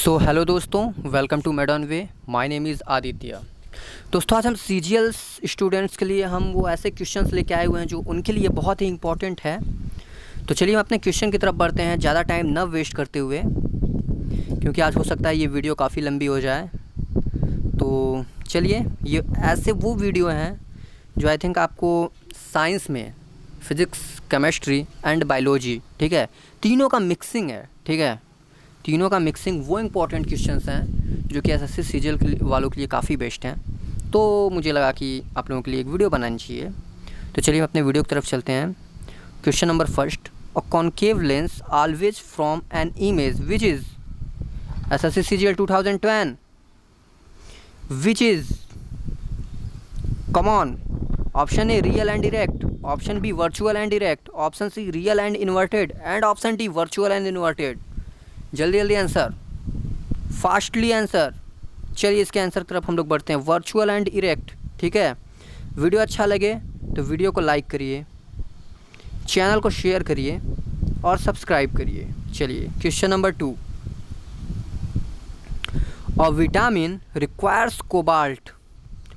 सो hello दोस्तों, welcome to मेडॉन way. My name is Aditya. दोस्तों, आज हम सीजीएल स्टूडेंट्स के लिए हम वो ऐसे क्वेश्चंस लेके आए हुए हैं जो उनके लिए बहुत ही इंपॉर्टेंट है। तो चलिए हम अपने क्वेश्चन की तरफ बढ़ते हैं, ज़्यादा टाइम न वेस्ट करते हुए, क्योंकि आज हो सकता है ये वीडियो काफ़ी लंबी हो जाए। तो चलिए, ये ऐसे वो वीडियो हैं जो आई थिंक आपको साइंस में फिज़िक्स, केमिस्ट्री एंड बायोलॉजी, ठीक है, तीनों का मिक्सिंग है, ठीक है, तीनों का मिक्सिंग वो इम्पोर्टेंट क्वेश्चंस हैं जो कि एसएससी सीजीएल वालों के लिए काफ़ी बेस्ट हैं। तो मुझे लगा कि आप लोगों के लिए एक वीडियो बनानी चाहिए। तो चलिए हम अपने वीडियो की तरफ चलते हैं। Question number first, a concave lens always from an image which is SSC CGL 2010 which is, come on. Option A real and erect, option B virtual and erect, option C real and inverted and option D virtual and inverted. जल्दी जल्दी answer, fastly answer. चलिए इसके answer की तरफ हम लोग बढ़ते हैं, वर्चुअल एंड इरेक्ट, ठीक है। वीडियो अच्छा लगे तो वीडियो को लाइक करिए, चैनल को शेयर करिए और सब्सक्राइब करिए। चलिए question number 2, a vitamin requires cobalt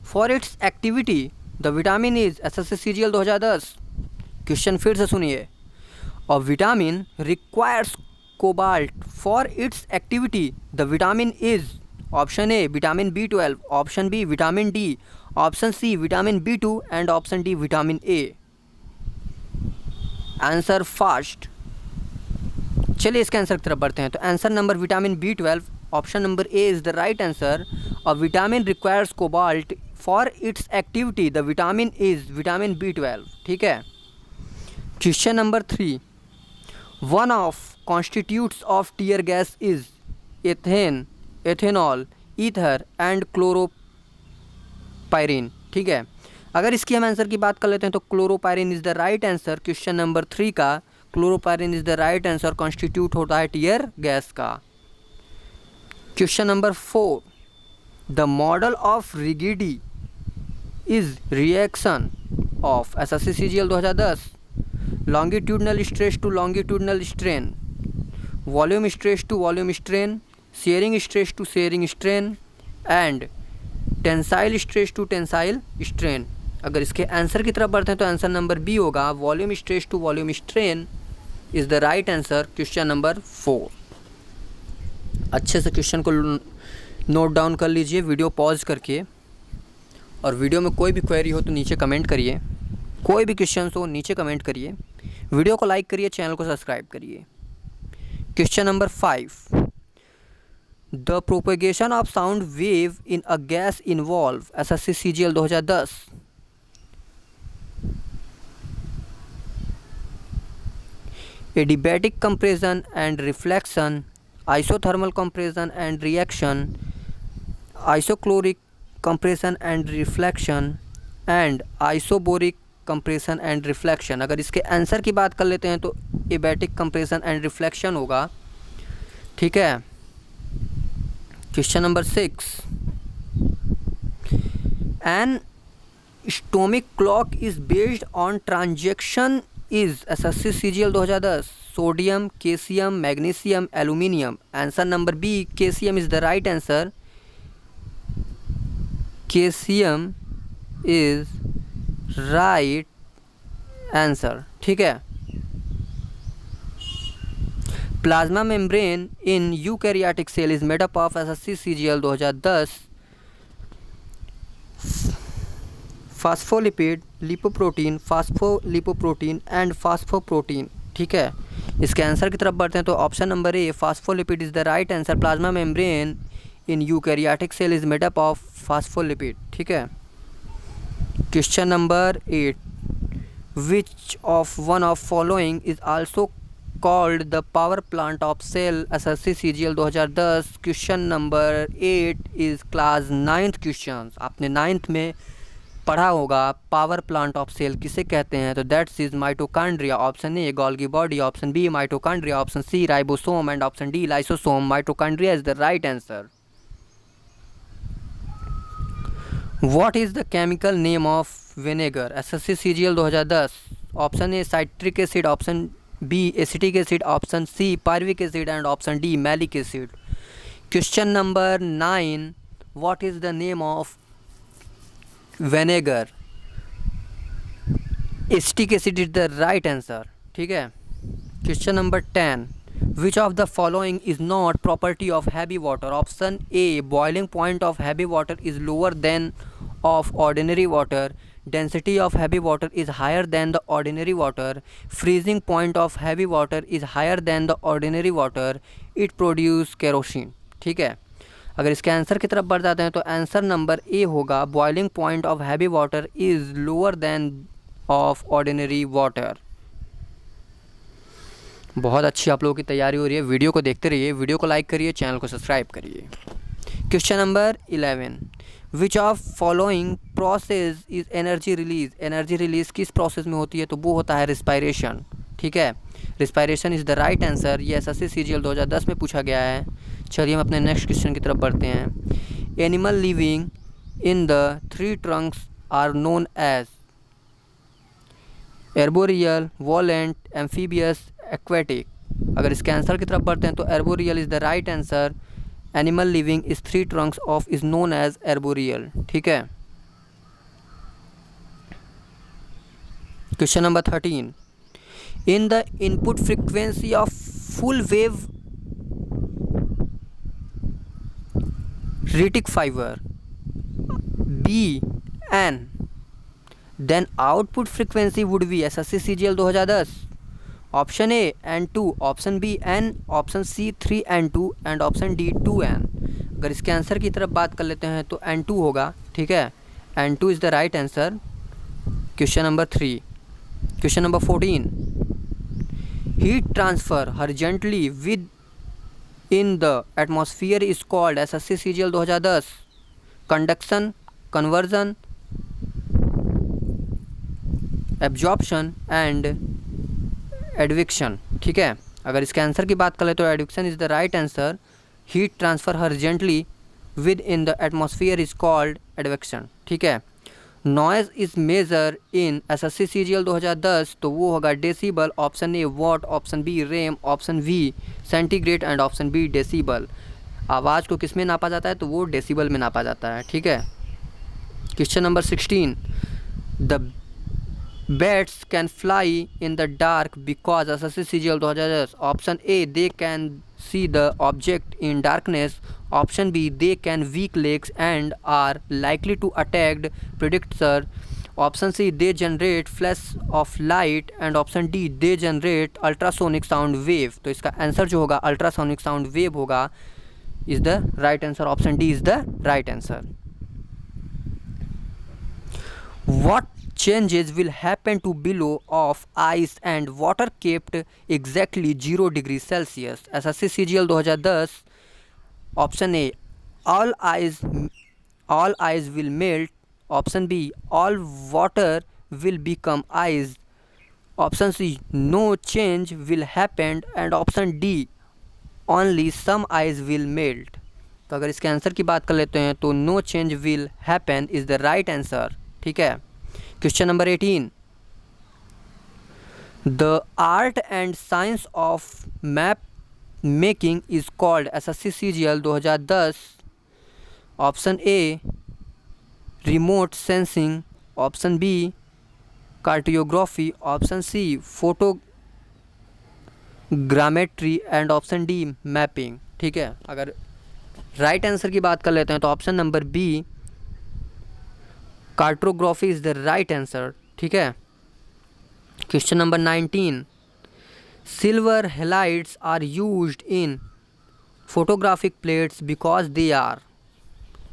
for its activity, the vitamin is SSC CGL 2010। Question फिर से सुनिए, a vitamin requires cobalt for its activity, the vitamin is, option A vitamin B12, option B vitamin D, option C vitamin B2 and option D vitamin A। Answer fast. चलिए इसके answer की तरफ बढ़ते हैं। तो answer number vitamin B12, option number A is the right answer. और vitamin requires cobalt for its activity, the vitamin is vitamin B12, ठीक है। Question number 3, one of constitutes of tear gas is ethane, ethanol, ether and chloropyrene, ठीक है। अगर इसकी हम answer की बात कर लेते हैं तो chloropicrin is the right answer. Question number 3 का chloropicrin is the right answer, constitute होता है टीयर गैस का। Question number 4, the model of rigidity is reaction of SSC CGL 2010, longitudinal stress to longitudinal strain, volume stress to volume strain, shearing stress to shearing strain and tensile stress to tensile strain. अगर इसके answer की तरफ बढ़ते हैं तो answer number B होगा, volume stress to volume strain is the right answer. Question number 4। अच्छे से क्वेश्चन को नोट डाउन कर लीजिए वीडियो पॉज करके, और वीडियो में कोई भी क्वेरी हो तो नीचे कमेंट करिए, कोई भी क्वेश्चन हो नीचे कमेंट करिए, वीडियो को लाइक करिए, चैनल को सब्सक्राइब करिए। Question number 5, the propagation of sound wave in a gas involve SSC CGL 2010। Adiabatic compression and reflection, isothermal compression and reaction, isochoric compression and reflection and isobaric compression and reflection. अगर इसके answer की बात कर लेते हैं तो adiabatic compression and reflection होगा, ठीक है। Question number 6, an atomic clock is based on transaction is SSC CGL 2010, sodium, calcium, magnesium, aluminium. Answer number B calcium is the right answer. Calcium is right answer, ठीक है। Plasma membrane in eukaryotic cell is made up of SSC CGL 2010, phospholipid, lipoprotein, phospholipoprotein and phosphoprotein, ठीक है। इसके answer की तरफ बढ़ते हैं तो option number A phospholipid is the right answer. Plasma membrane in eukaryotic cell is made up of phospholipid, ठीक है। Question number 8, which of one of following is also called the power plant of cell SSC CGL 2010। Question number 8 is class 9th question. आपने 9th में पढ़ा होगा power plant of cell किसे कहते हैं, तो that's is mitochondria. Option A Golgi body, option B mitochondria, option C ribosome and option D lysosome. Mitochondria is the right answer. What is the chemical name of vinegar SSC CGL 2010। Option A citric acid, option B acetic acid, option C pyruvic acid and option D malic acid. Question number 9, what is the name of vinegar? Acetic acid is the right answer, ठीक है। Question number 10, which of the following is not property of heavy water? Option A, boiling point of heavy water is lower than of ordinary water, density of heavy water is higher than the ordinary water, freezing point of heavy water is higher than the ordinary water, it produce kerosene, ठीक है। अगर इसके answer की तरफ बढ़ जाते हैं तो आंसर नंबर ए होगा, boiling point of heavy water is lower than of ordinary water. बहुत अच्छी आप लोगों की तैयारी हो रही है, वीडियो को देखते रहिए, वीडियो को लाइक करिए, चैनल को सब्सक्राइब करिए। Question number 11, which of following process is energy release? Energy release किस प्रोसेस में होती है? तो वो होता है रिस्पायरेशन, ठीक है। Respiration is the right answer. ये SSC CGL 2010 में पूछा गया है। चलिए हम अपने नेक्स्ट क्वेश्चन की तरफ बढ़ते हैं। Animal living in the 3 trunks are known as? Arboreal, volant, amphibious, aquatic. अगर इसके आंसर की तरफ बढ़ते हैं तो arboreal is the right answer. Animal living is 3 trunks of is known as arboreal, ठीक है। Question number 13, in the input frequency of full wave rectifier be N, then output frequency would be? SSC CGL 2010। Option A N2, option B N, option C 3N2 and option D 2N। अगर इसके answer की तरफ बात कर लेते हैं तो N2 होगा, ठीक है। N2 is the right answer. Question number 3, question number 14, heat transfer horizontally within the atmosphere is called? SSC CGL 2010। Conduction, conversion, absorption and advection, ठीक है। अगर इसके आंसर की बात करें तो advection is the right answer. Heat transfer horizontally within the atmosphere is called advection, ठीक है। Noise is measure in SSC CGL 2010, तो वो होगा decibel. Option A what, option B rem, option V centigrade and option B decibel. आवाज़ को किस में नापा जाता है? तो वो डेसीबल में नापा जाता है, ठीक है। Question number 16, the bats can fly in the dark because SSC CGL 2010. Option A, they can see the object in darkness. Option B, they can weak legs and are likely to attack predator. Option C, they generate flash of light and option D, they generate ultrasonic sound wave. तो इसका answer जो होगा ultrasonic sound wave होगा, is the right answer. Option D is the right answer. What changes will happen to below of ice and water kept exactly 0 degrees Celsius? SSC CGL 2010। Option A, all ice will melt. Option B, all water will become ice. Option C, no change will happen and option D, only some ice will melt। तो अगर इसके answer की बात कर लेते हैं तो no change will happen is the right answer, ठीक है। Question number 18, the art and science of map making is called? SSC CGL 2010। Option A remote sensing, option B cartography, option C photogrammetry and option D mapping, ठीक है। अगर right answer की बात कर लेते हैं तो option number B cartography is the right answer, ठीक है। Question number 19, silver halides are used in photographic plates because they are?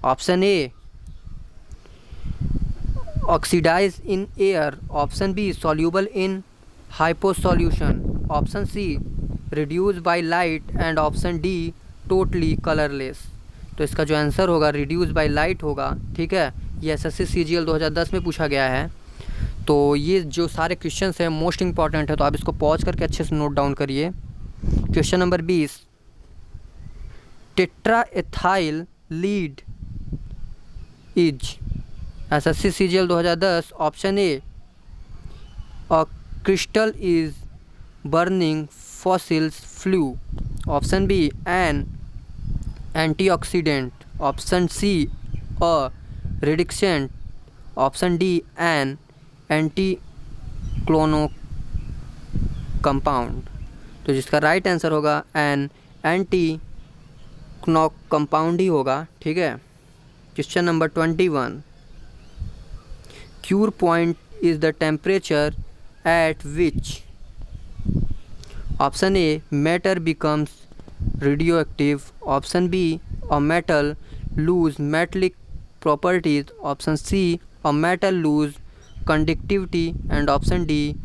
Option A oxidise in air, option B soluble in hypo solution, option C reduce by light and option D totally colourless. तो इसका जो answer होगा reduce by light होगा, ठीक है। ये SSC CGL 2010 में पूछा गया है। तो ये जो सारे क्वेश्चंस हैं मोस्ट इंपॉर्टेंट है, तो आप इसको पॉज करके अच्छे से नोट डाउन करिए। Question number 20, tetraethyl lead is? SSC CGL 2010। Option A, a crystal is burning fossils fuel, option B an antioxidant, option C a reductant, option D an anticlonal compound। तो जिसका right answer होगा an anti compound ही होगा, ठीक है। Question number 21, Curie point is the temperature at which, option A matter becomes radioactive, option B a metal lose metallic properties, option C a metal lose conductivity and option D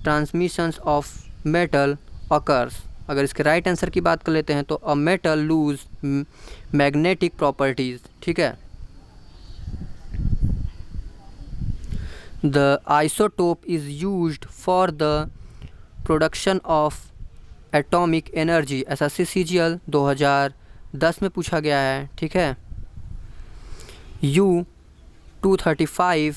transmissions of metal occurs. अगर इसके right answer की बात कर लेते हैं तो a metal lose magnetic properties, ठीक है। The isotope is used for the production of atomic energy, SSC CGL 2010 में पूछा गया है, ठीक है। U-235,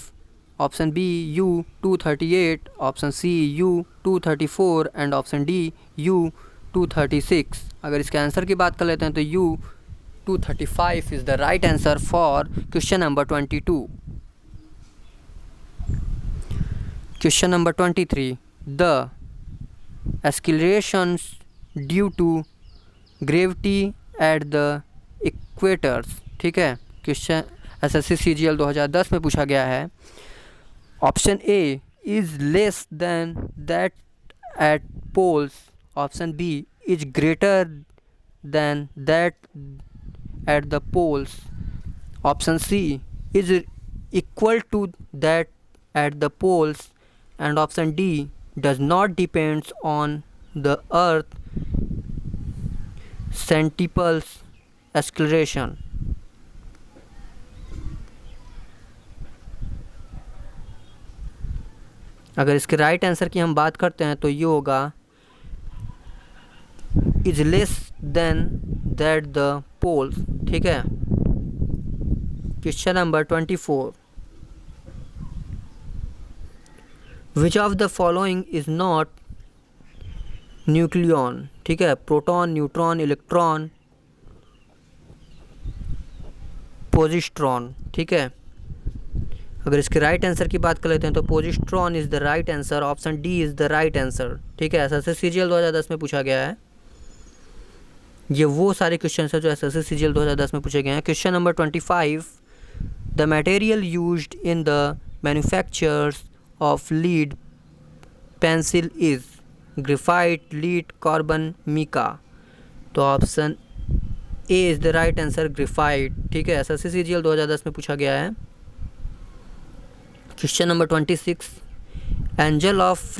option B U-238, option C U-234 and option D U-236। अगर इसके आंसर की बात कर लेते हैं तो U-235 is the right answer for question number 22। Question number 23, the accelerations due to gravity at the equators, ठीक है। क्वेश्चन एसएससी सीजीएल 2010 में पूछा गया है। Option A is less than that at poles, option B is greater than that at the poles, option C is equal to that at the poles and option D does not depends on the earth centripetal acceleration। अगर इसके right answer की हम बात करते हैं तो ये होगा is less than that the poles, ठीक है। Question number 24, which of the following is not nucleon, ठीक है। प्रोटॉन, न्यूट्रॉन, इलेक्ट्रॉन, पोजिट्रॉन, ठीक है। अगर इसके राइट आंसर की बात कर लेते हैं तो positron is the right answer, option D is the right answer, ठीक है। एसएससी सीजीएल 2010 में पूछा गया है। ये वो सारे क्वेश्चन है जो एसएससी सीजीएल 2010 में पूछे गए हैं। Question number 25, the material used in the manufactures of lead pencil is graphite, lead, carbon, mica। तो option A is the right answer, graphite, ठीक है। एसएससी सीजीएल 2010 में पूछा गया है। Question number 26, angle of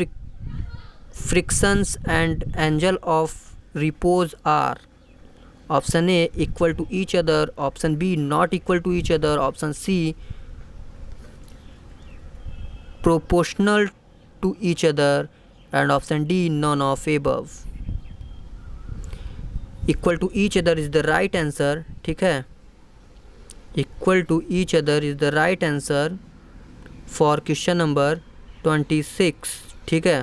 frictions and angle of repose are, option A equal to each other, option B not equal to each other, option C proportional to each other and option D none of above। equal to each other is the right answer, ठीक है। equal to each other is the right answer for question number 26, ठीक है।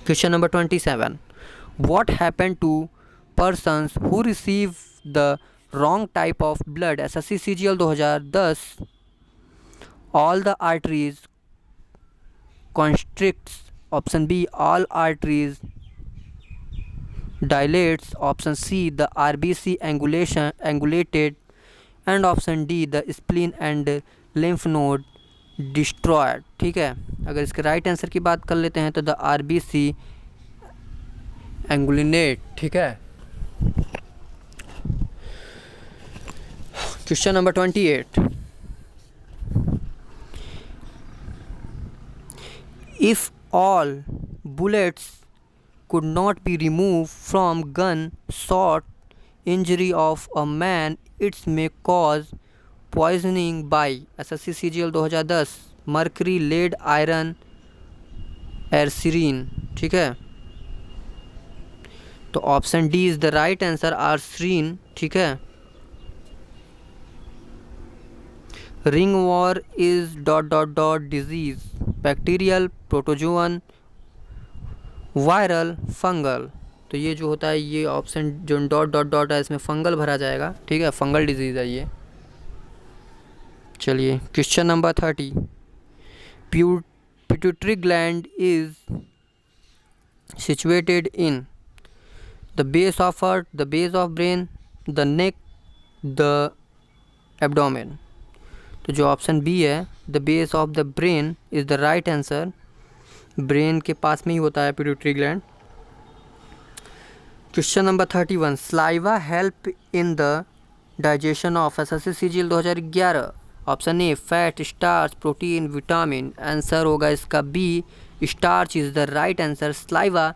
question number 27, what happened to persons who receive the wrong type of blood, SSC CGL 2010। all the arteries constricts, option B all arteries dilates, option C the RBC angulated and option D the spleen and lymph node destroyed, ठीक है। अगर इसके right answer की बात कर लेते हैं तो द RBC angulate, ठीक है। Question number 28, if all bullets could not be removed from gun shot injury of a man, it may cause poisoning by, SSC CGL 2010, mercury, lead, iron, एर्सिरीन, ठीक है। तो option D is the right answer, आर्सरीन, ठीक है। Ringworm is dot dot dot disease, bacterial, protozoan, viral, fungal. तो तो ये जो होता है ये ऑप्शन जो डॉट डॉट डॉट है इसमें फंगल भरा जाएगा, ठीक है, फंगल डिजीज़ है ये। चलिए question number 30, pituitary gland is situated in the base of heart, the base of brain, the neck, the abdomen. तो जो ऑप्शन बी है the base of the brain is the right answer. Brain के पास में ही होता है pituitary gland. Question number 31, saliva help in the digestion of SSC CGL 2011। Option A fat, starch, protein, vitamin. Answer होगा इसका B, starch is the right answer. Saliva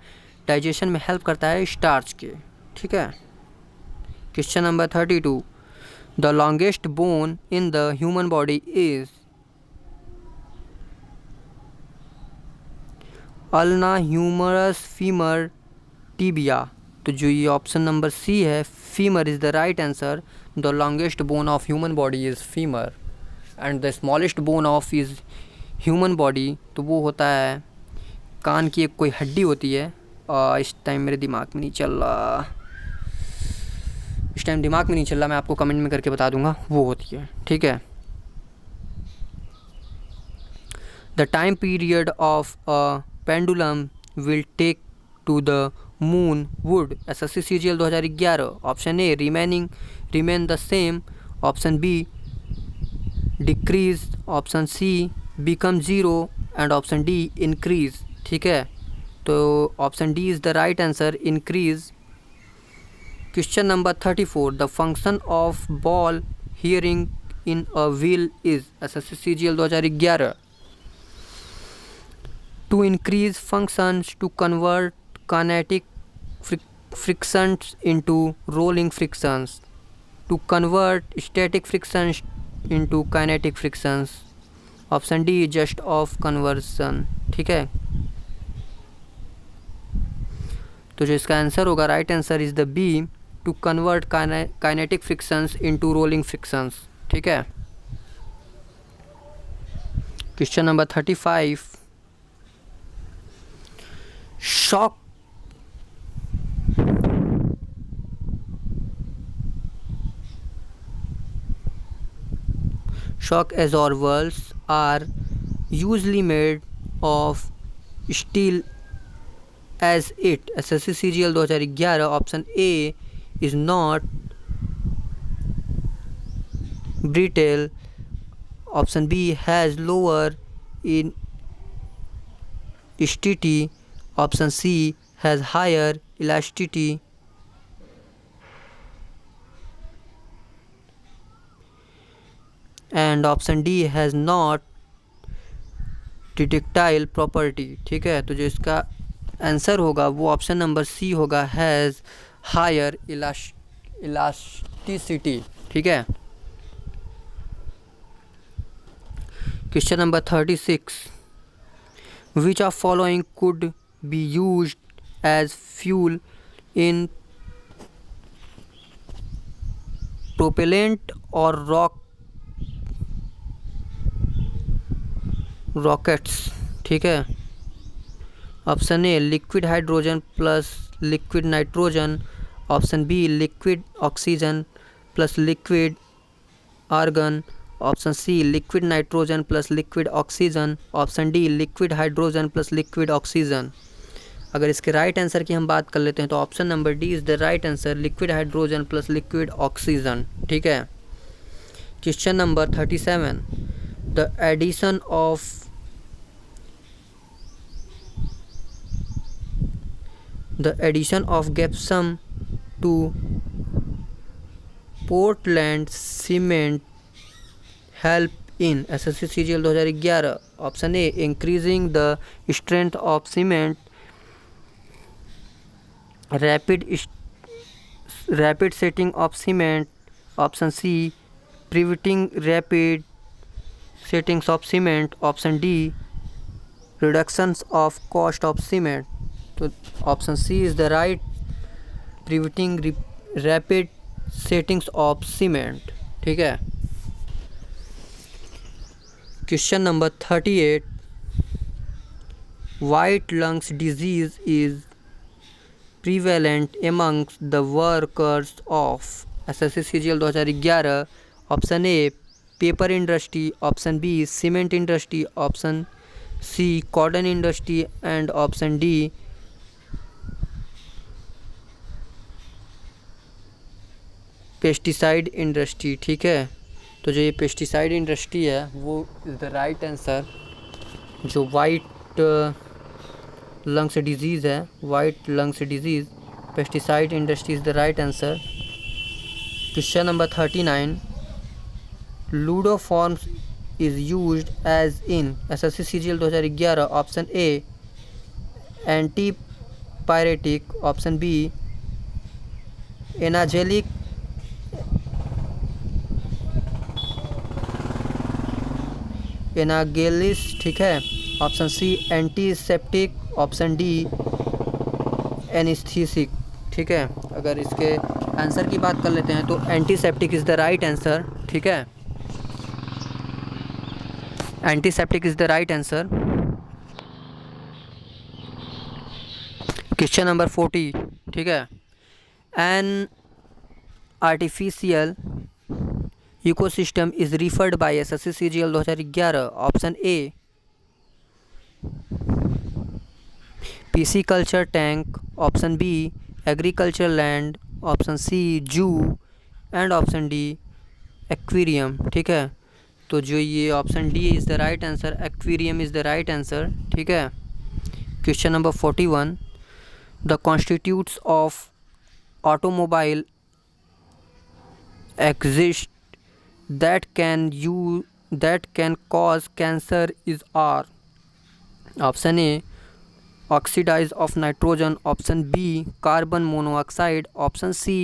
digestion में help करता है starch के, ठीक है। Question number 32, the longest bone in the human body is ulna humerus femur tibia. तो जो ये ऑप्शन नंबर सी है, femur is the right answer. The longest bone of human body is femur and the smallest bone of is human body, तो वो होता है कान की एक कोई हड्डी होती है। इस टाइम मेरे दिमाग में नहीं चल रहा, मैं आपको कमेंट में करके बता दूंगा, वो होती है, ठीक है। The time period of a pendulum will take to the moon would SSC CGL 2011। Option A remain the same, option B decrease, option C become zero and option D increase, ठीक है। तो option D is the right answer, increase. Question number 34, the function of ball bearing in a wheel is SSC CGL 2011। To increase functions, to convert kinetic frictions into rolling frictions, to convert static frictions into kinetic frictions। Option D just of conversion, ठीक है। तो जो इसका answer होगा right answer is the B, to convert kinetic frictions into rolling frictions, ठीक है। Question number 35, shock absorbers are usually made of steel as it SSC CGL 2011। Option A is not brittle, option B has lower in elasticity, option C has higher elasticity, and option D has not ductile property, ठीक है। तो जो इसका answer होगा वो option number सी होगा, has higher elasticity, ठीक है। Question number 36, which of following could be used as fuel in propellent और रॉकेट्स, ठीक है। Option A liquid hydrogen plus liquid nitrogen, option B liquid oxygen plus liquid argon, option C liquid nitrogen plus liquid oxygen, option D liquid hydrogen plus liquid oxygen. अगर इसके right answer की हम बात कर लेते हैं तो option number D is the right answer, liquid hydrogen plus liquid oxygen, ठीक है। Question number 37, the addition of gypsum to Portland cement help in SSC CGL 2011। Option A increasing the strength of cement, rapid setting of cement, option C preventing rapid settings of cement, option D reductions of cost of cement. तो option C is the right, preventing rapid settings of cement, ठीक है। Question number 38, white lungs disease is prevalent amongst the workers of SSC CGL 2011? Option A paper industry, option B cement industry, option C cotton industry and option D pesticide industry. ठीक है, तो जो ये pesticide industry है वो is the right answer. जो white lungs disease है, white lungs disease, pesticide industry is the right answer. Question number 39, ludo forms is used as in SSC CGL 2011? Option A antipyretic, option B analgesic, एनागेलिस, ठीक है, option C antiseptic, option D anaesthetic. ठीक है, अगर इसके answer की बात कर लेते हैं तो antiseptic is the right answer. ठीक है, antiseptic is the right answer. Question number 40, ठीक है, an artificial ecosystem is referred by SSC CGL 2011? Option A pisciculture tank, option B agriculture land, option C zoo and option D aquarium. ठीक है, तो जो ये option D is the right answer, aquarium is the right answer. ठीक है, question number 41, the constitutes of automobile exist that can cause cancer is are? Option A oxidize of nitrogen, option B carbon monoxide, option C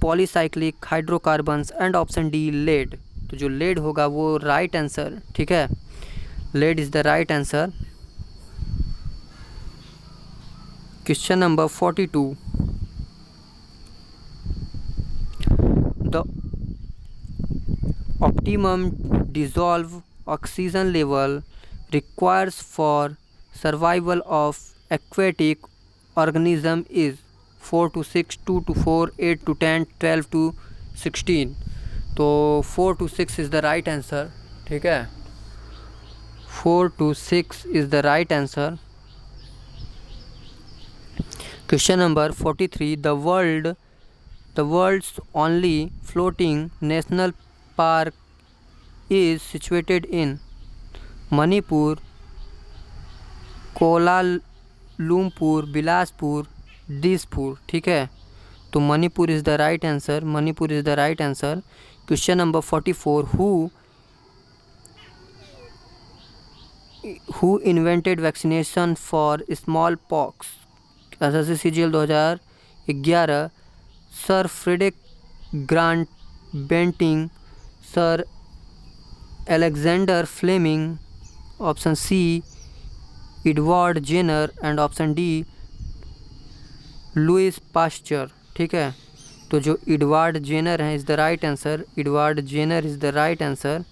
polycyclic hydrocarbons and option D lead। तो जो lead होगा वो right answer. ठीक है, lead is the right answer। Question number 42, the optimum dissolved oxygen level requires for survival of aquatic organism is 4 to 6, 2 to 4, 8 to 10, 12 to 16। तो 4 to 6 is the right answer। ठीक है, 4 to 6 is the right answer। Question number 43, the world's only floating national park is situated in Manipur, Kuala Lumpur, Bilaspur, Dispur. ठीक है, तो Manipur is the right answer, Manipur is the right answer. Question number 44, who invented vaccination for smallpox? SSC CGL 2011? Sir Frederick Grant Banting, sir Alexander Fleming, option C Edward Jenner and option D Louis Pasteur. ठीक है, तो जो Edward Jenner हैं is the right answer, Edward Jenner is the right answer.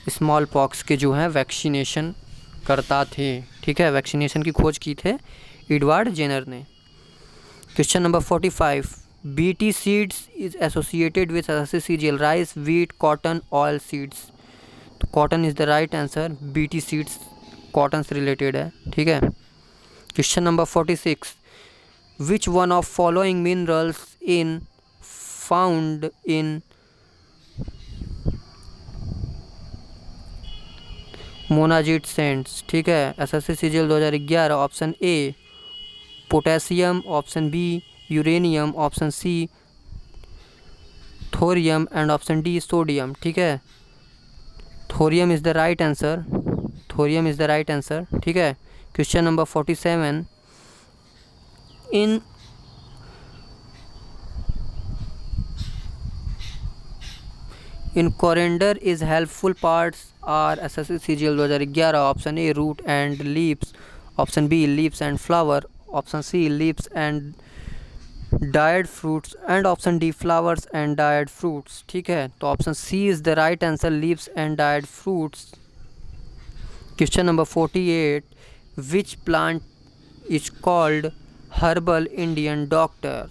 Smallpox के जो हैं vaccination करता थे। ठीक है, वैक्सीनेशन की खोज की थे एडवर्ड जेनर ने। Question number 45, BT seeds is associated with SSC CGL? Rice, wheat, cotton, oil seeds। तो cotton is the right answer, BT seeds cotton से रिलेटेड है। ठीक है, question number 46, which one of following minerals in found in monazite sands? ठीक है, SSC CGL 2011? Option A potassium, option B uranium, option C thorium and option D sodium. ठीक है, thorium is the right answer, thorium is the right answer. ठीक है, question number 47, in coriander is helpful parts are SSC CGL 2011? Option A root and leaves, option B leaves and flower, option C leaves and died fruits and option D flowers and died fruits. ठीक है, तो option C is the right answer, leaves and died fruits. Question number 48, which plant is called herbal Indian doctor,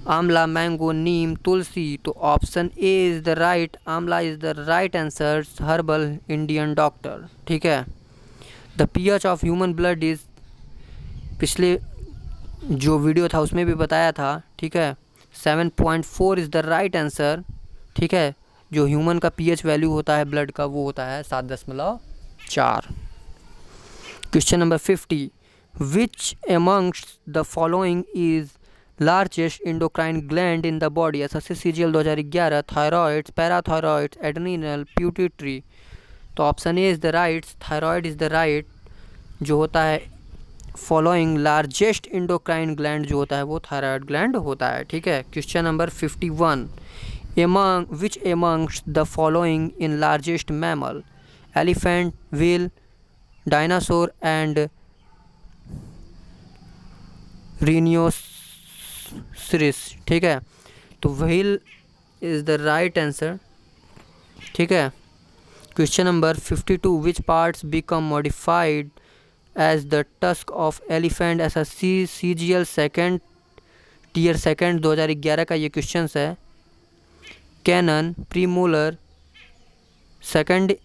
आंवला, mango, neem, tulsi. तो option A is the right, amla is the right answer, herbal Indian doctor. ठीक है। The pH of human blood is, पिछले जो video था उसमें भी बताया था। ठीक है, 7.4 इज़ द राइट आंसर। ठीक है, जो ह्यूमन का पीएच वैल्यू होता है ब्लड का वो होता है 7.4। Question number 50, which amongst the following is largest endocrine gland in the body? SSC CGL 2011, thyroid, parathyroid, adrenal, pituitary. तो option A is the right, thyroid is the right. जो होता है फॉलोइंग लार्जेस्ट इंडोक्राइन ग्लैंड जो होता है वो thyroid gland होता है। ठीक है। Question number 51, which amongst the following in largest mammal? Elephant, whale, dinosaur and rhinoceros. ठीक है, तो whale is the right answer. ठीक है। Question number 52, which parts become modified as the tusk of elephant? SSC CGL second tier second 2011 का ये question है। Canine, premolar, second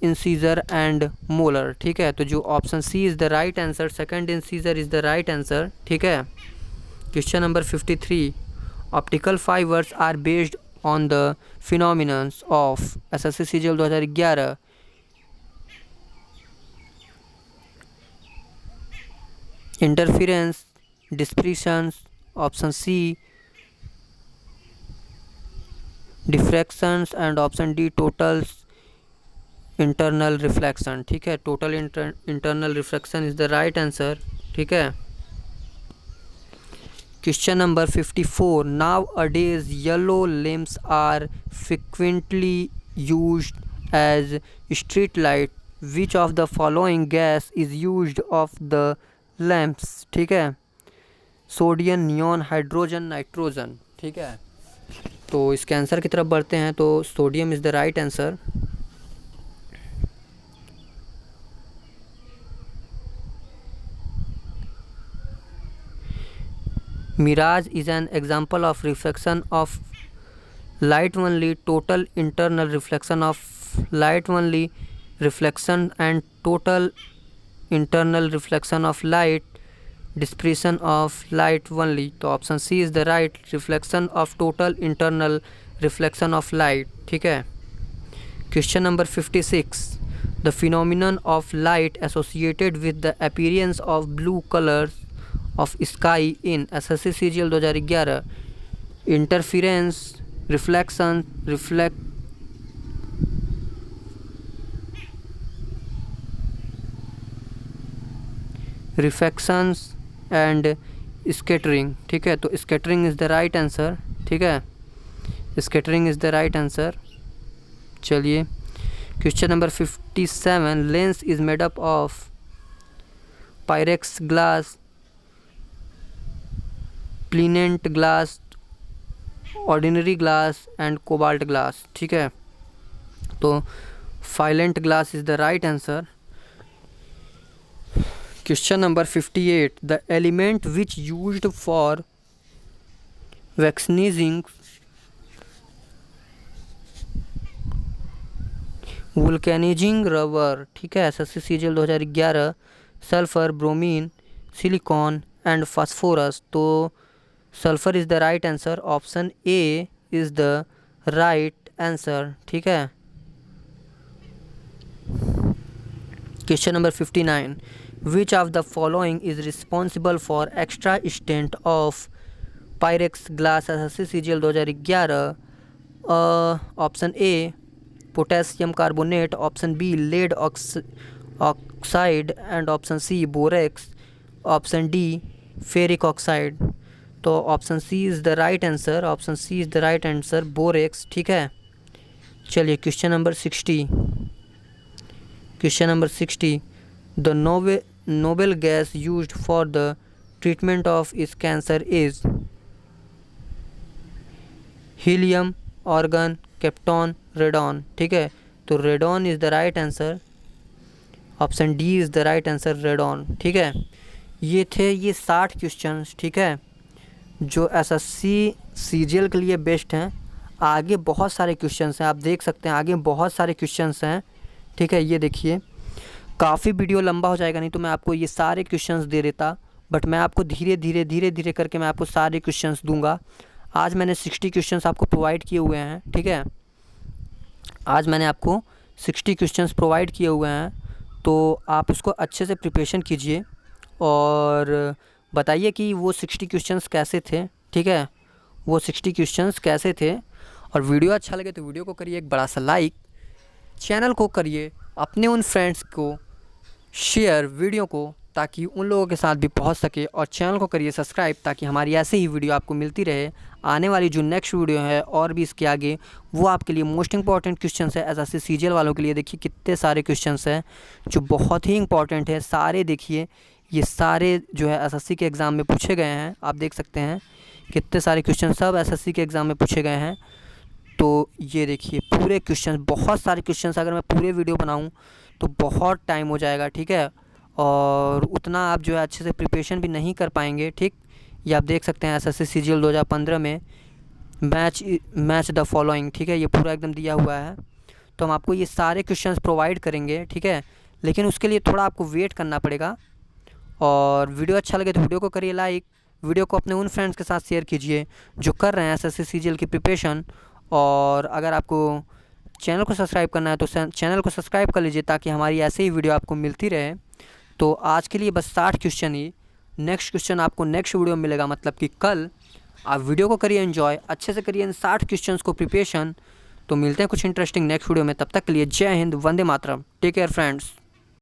incisor and molar. ठीक है, तो जो option C is the right answer, second incisor is the right answer. ठीक है। Question number 53, optical fibres are based on the phenomenons of? SSC CGL 2011, interference, dispersions, option C diffractions and option D total internal reflection. ठीक है, total internal reflection is the right answer. ठीक है। Question number 54, nowadays yellow lamps are frequently used as street light, which of the following gas is used of the lamps? ठीक है, sodium, neon, hydrogen, nitrogen. ठीक है, तो इसके answer की तरफ बढ़ते हैं। तो sodium is the right answer. Mirage is an example of reflection of light only, total internal reflection of light only, reflection and total internal reflection of light, dispersion of light only। तो option C is the right, reflection of total internal reflection of light. ठीक है। Question number 56, the phenomenon of light associated with the appearance of blue colours of sky in? SSC CGL 2011, interference, reflection, reflections and scattering. ठीक है, तो scattering is the right answer. ठीक है, scattering is the right answer. चलिए, question number 57, lens is made up of Pyrex glass, प्लीनेंट glass, ordinary glass and cobalt glass. ठीक है, तो flint glass is the right answer. Question number 58, the element which used for vaccinating vulcanising rubber. ठीक है, SSC CGL 2011, sulphur, bromine, silicon and phosphorus. तो sulphur is the right answer, option A is the right answer. ठीक है। Question number 59, which of the following is responsible for extra strength of Pyrex glass? SSC CGL 2011, option A potassium carbonate, option B lead oxide and option C borax, option D ferric oxide. तो option C is the right answer, option C is the right answer, borax. ठीक है। चलिए, question number 60, question number 60, the noble gas used for the treatment of this cancer is? Helium, argon, krypton, radon. ठीक है, तो radon is the right answer, option D is the right answer, radon. ठीक है। ये थे ये 60 questions, ठीक है, जो एसएससी सीजीएल के लिए बेस्ट हैं। आगे बहुत सारे क्वेश्चंस हैं, आप देख सकते हैं आगे बहुत सारे क्वेश्चंस हैं, ठीक है। ये देखिए काफ़ी वीडियो लंबा हो जाएगा, नहीं तो मैं आपको ये सारे क्वेश्चंस दे देता, बट मैं आपको धीरे धीरे करके मैं आपको सारे क्वेश्चंस दूंगा। आज मैंने 60 क्वेश्चंस आपको प्रोवाइड किए हुए हैं, ठीक है। आज मैंने आपको 60 क्वेश्चंस प्रोवाइड किए हुए हैं, तो आप उसको अच्छे से प्रिपरेशन कीजिए और बताइए कि वो 60 क्वेश्चंस कैसे थे, ठीक है, वो 60 क्वेश्चंस कैसे थे। और वीडियो अच्छा लगे तो वीडियो को करिए एक बड़ा सा लाइक, चैनल को करिए अपने उन फ्रेंड्स को शेयर वीडियो को, ताकि उन लोगों के साथ भी पहुंच सके, और चैनल को करिए सब्सक्राइब ताकि हमारी ऐसे ही वीडियो आपको मिलती रहे। आने वाली जो नेक्स्ट वीडियो है और भी इसके आगे, वो आपके लिए मोस्ट इंपॉर्टेंट क्वेश्चंस है एसएससी सीजीएल वालों के लिए। देखिए कितने सारे क्वेश्चंस हैं जो बहुत ही इंपॉर्टेंट है, सारे देखिए ये सारे जो है एसएससी के एग्ज़ाम में पूछे गए हैं। आप देख सकते हैं कितने सारे क्वेश्चन सब एसएससी के एग्ज़ाम में पूछे गए हैं। तो ये देखिए पूरे क्वेश्चन, बहुत सारे क्वेश्चंस, अगर मैं पूरे वीडियो बनाऊं तो बहुत टाइम हो जाएगा, ठीक है, और उतना आप जो है अच्छे से प्रिपरेशन भी नहीं कर पाएंगे, ठीक। ये आप देख सकते हैं एसएससी सीजीएल 2015 में मैच द फॉलोइंग, ठीक है, ये पूरा एकदम दिया हुआ है। तो हम आपको ये सारे क्वेश्चंस प्रोवाइड करेंगे, ठीक है, लेकिन उसके लिए थोड़ा आपको वेट करना पड़ेगा। और वीडियो अच्छा लगे तो वीडियो को करिए लाइक, वीडियो को अपने उन फ्रेंड्स के साथ शेयर कीजिए जो कर रहे हैं एसएससी सीजीएल की प्रिपरेशन। और अगर आपको चैनल को सब्सक्राइब करना है तो चैनल को सब्सक्राइब कर लीजिए ताकि हमारी ऐसे ही वीडियो आपको मिलती रहे। तो आज के लिए बस 60 क्वेश्चन ही, नेक्स्ट क्वेश्चन आपको नेक्स्ट वीडियो में मिलेगा, मतलब कि कल। आप वीडियो को करिए एंजॉय, अच्छे से करिए इन 60 क्वेश्चंस को प्रिपरेशन। तो मिलते हैं कुछ इंटरेस्टिंग नेक्स्ट वीडियो में, तब तक के लिए जय Hind, Vande Mataram, take care friends.